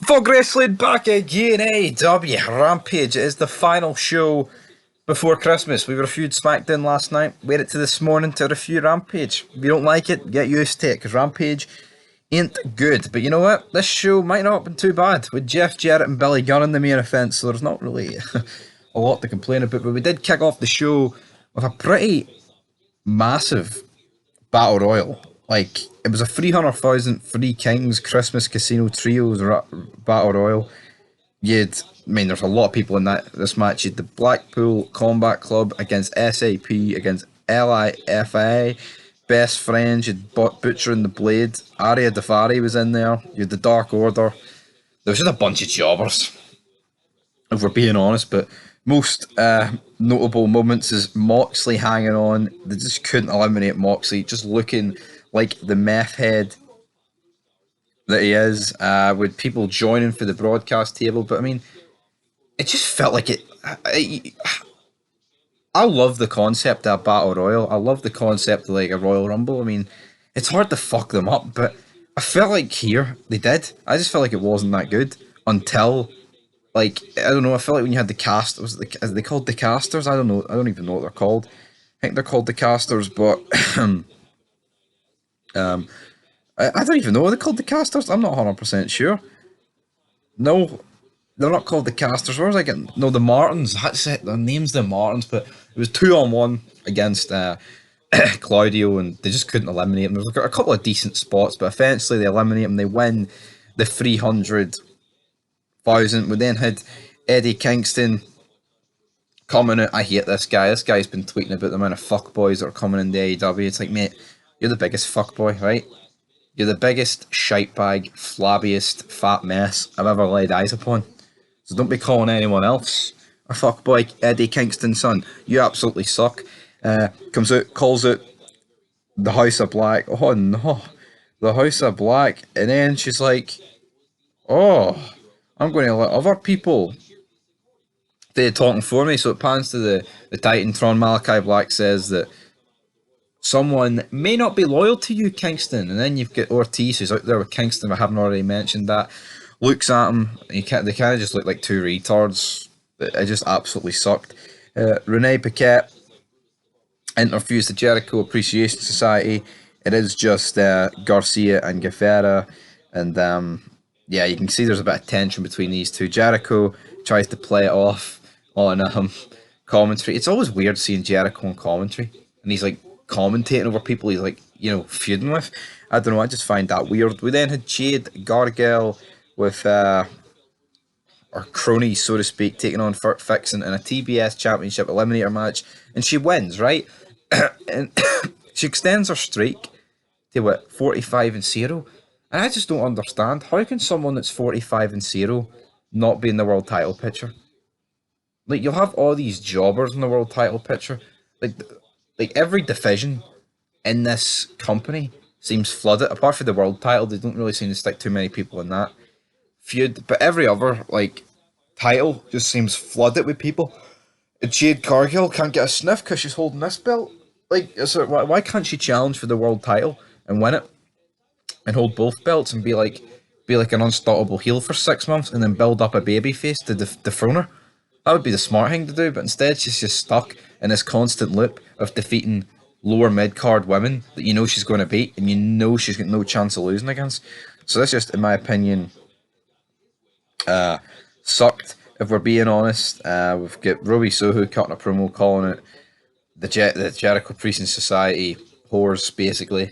Fog Wrestling back again, Aew Rampage. It is the final show before Christmas. We reviewed SmackDown last night. Wait it to this morning to review Rampage. If you don't like it, get used to it, because Rampage ain't good. But you know what? This show might not have been too bad, with Jeff Jarrett and Billy Gunn in the main event, so there's not really a lot to complain about. But we did kick off the show with a pretty massive Battle Royal. Like, it was a 300,000 Three Kings Christmas Casino Trios Battle Royal. There's a lot of people in this match. You had the Blackpool Combat Club against SAP, against LIFA, Best Friends, you had Butcher and the Blade, Aria Dafari was in there, you had the Dark Order. There was just a bunch of jobbers, if we're being honest, but most notable moments is Moxley hanging on. They just couldn't eliminate Moxley, just looking like the meth head that he is, with people joining for the broadcast table. But I mean, it just felt like it. I love the concept of a battle royal. I love the concept of like a Royal Rumble. I mean, it's hard to fuck them up, but I felt like here they did. I just felt like it wasn't that good until, like, I don't know. I felt like when you had the cast, are they called the casters? I don't know. I don't even know what they're called. I think they're called the casters, but I don't even know. Are they called the casters? I'm not 100% sure. No, they're not called the casters. Where was I getting? No, the Martins. That's it. Their name's the Martins, but it was 2-on-1 against Claudio, and they just couldn't eliminate him. There was a couple of decent spots, but eventually they eliminate him. They win the 300,000. We then had Eddie Kingston coming out. I hate this guy. This guy's been tweeting about the amount of fuckboys that are coming into AEW. It's like, mate, you're the biggest fuckboy, right? You're the biggest shitebag, flabbiest, fat mess I've ever laid eyes upon. So don't be calling anyone else a fuckboy, Eddie Kingston, son. You absolutely suck. Comes out, calls out the House of Black. Oh no, the House of Black. And then she's like, oh, I'm going to let other people do the talking for me. So it pans to the Titantron. Malachi Black says that someone may not be loyal to you, Kingston. And then you've got Ortiz, who's out there with Kingston. I haven't already mentioned that. Looks at him. They kind of just look like two retards. It just absolutely sucked. Renee Paquette interviews the Jericho Appreciation Society. It is just Garcia and Guevara. And yeah, you can see there's a bit of tension between these two. Jericho tries to play it off on commentary. It's always weird seeing Jericho on commentary. And he's like commentating over people he's like, feuding with. I don't know, I just find that weird. We then had Jade Gargel with our crony, so to speak, taking on Furt Fixin in a TBS Championship Eliminator match, and she wins, right? And she extends her streak to 45-0, and I just don't understand, how can someone that's 45-0 not be in the world title picture? Like, you'll have all these jobbers in the world title picture. Like every division in this company seems flooded. Apart from the world title, they don't really seem to stick too many people in that feud. But every other title just seems flooded with people. Jade Cargill can't get a sniff because she's holding this belt. Why can't she challenge for the world title and win it, and hold both belts and be like an unstoppable heel for 6 months and then build up a babyface to dethrone her? That would be the smart thing to do, but instead she's just stuck in this constant loop of defeating lower mid-card women that she's going to beat, and she's got no chance of losing against. So that's just, in my opinion, sucked, if we're being honest. We've got Ruby Soho cutting a promo calling it the Jericho Appreciation Society whores, basically.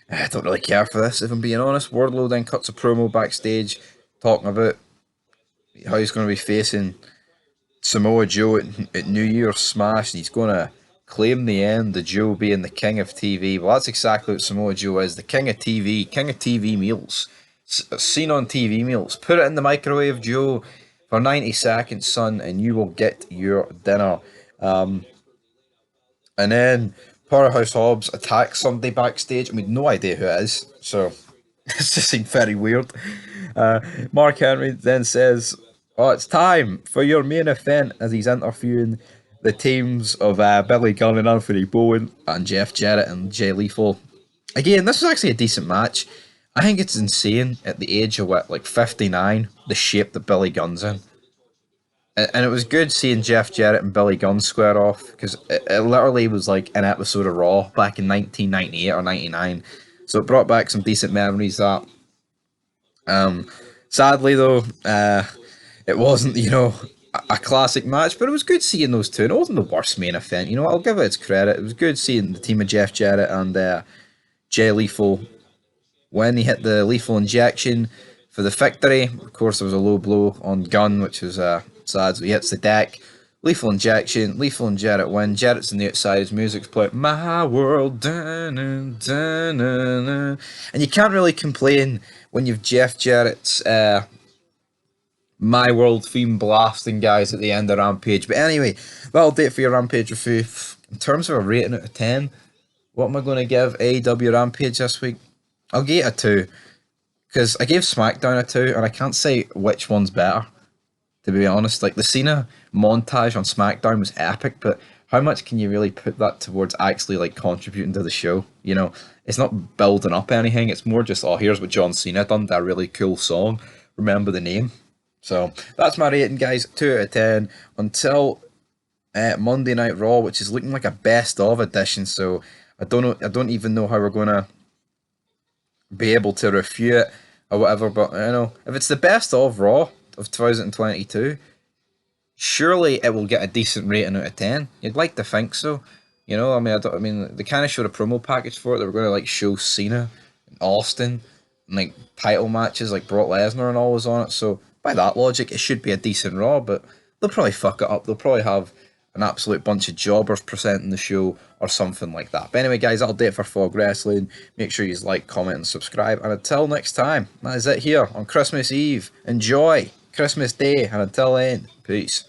I don't really care for this, if I'm being honest. Wardlow then cuts a promo backstage talking about how he's going to be facing Samoa Joe at New Year's Smash, and he's going to claim the end of Joe being the king of TV. Well, that's exactly what Samoa Joe is, the king of TV, king of TV meals. Seen on TV meals. Put it in the microwave, Joe, for 90 seconds, son, and you will get your dinner. And then Powerhouse Hobbs attacks somebody backstage, and we've no idea who it is, so it just seemed very weird. Mark Henry then says, oh, it's time for your main event, as he's interviewing the teams of Billy Gunn and Anthony Bowen and Jeff Jarrett and Jay Lethal. Again, this was actually a decent match. I think it's insane at the age of what, like 59, the shape that Billy Gunn's in. And it was good seeing Jeff Jarrett and Billy Gunn square off because it literally was like an episode of Raw back in 1998 or 99. So it brought back some decent memories. That sadly though, it wasn't a classic match, but it was good seeing those two. And it wasn't the worst main event. I'll give it its credit. It was good seeing the team of Jeff Jarrett and Jay Lethal when he hit the lethal injection for the victory. Of course, there was a low blow on Gunn, which was sad. So he hits the deck. Lethal injection. Lethal and Jarrett win. Jarrett's on the outside. His music's playing. My world. And you can't really complain when you've Jeff Jarrett's My World theme blasting guys at the end of Rampage. But anyway, that'll do it for your Rampage review. In terms of a rating out of 10, what am I going to give AEW Rampage this week? I'll give it a 2. Because I gave SmackDown a 2, and I can't say which one's better, to be honest. Like, the Cena montage on SmackDown was epic, but how much can you really put that towards actually, like, contributing to the show? It's not building up anything. It's more just, oh, here's what John Cena done, that really cool song. Remember the name. So, that's my rating, guys. 2 out of 10. Until Monday Night Raw, which is looking like a best-of edition, so I don't even know how we're going to be able to review it or whatever, but if it's the best of Raw of 2022, surely it will get a decent rating out of 10. You'd like to think so. They kind of showed a promo package for it. They were going to like show Cena and Austin and like title matches like Brock Lesnar and all was on it. So by that logic, it should be a decent Raw, but they'll probably fuck it up. They'll probably have an absolute bunch of jobbers presenting the show or something like that. But anyway, guys, that'll do it for Fog Wrestling. Make sure you like, comment, and subscribe. And until next time, that is it here on Christmas Eve. Enjoy Christmas Day. And until then, peace.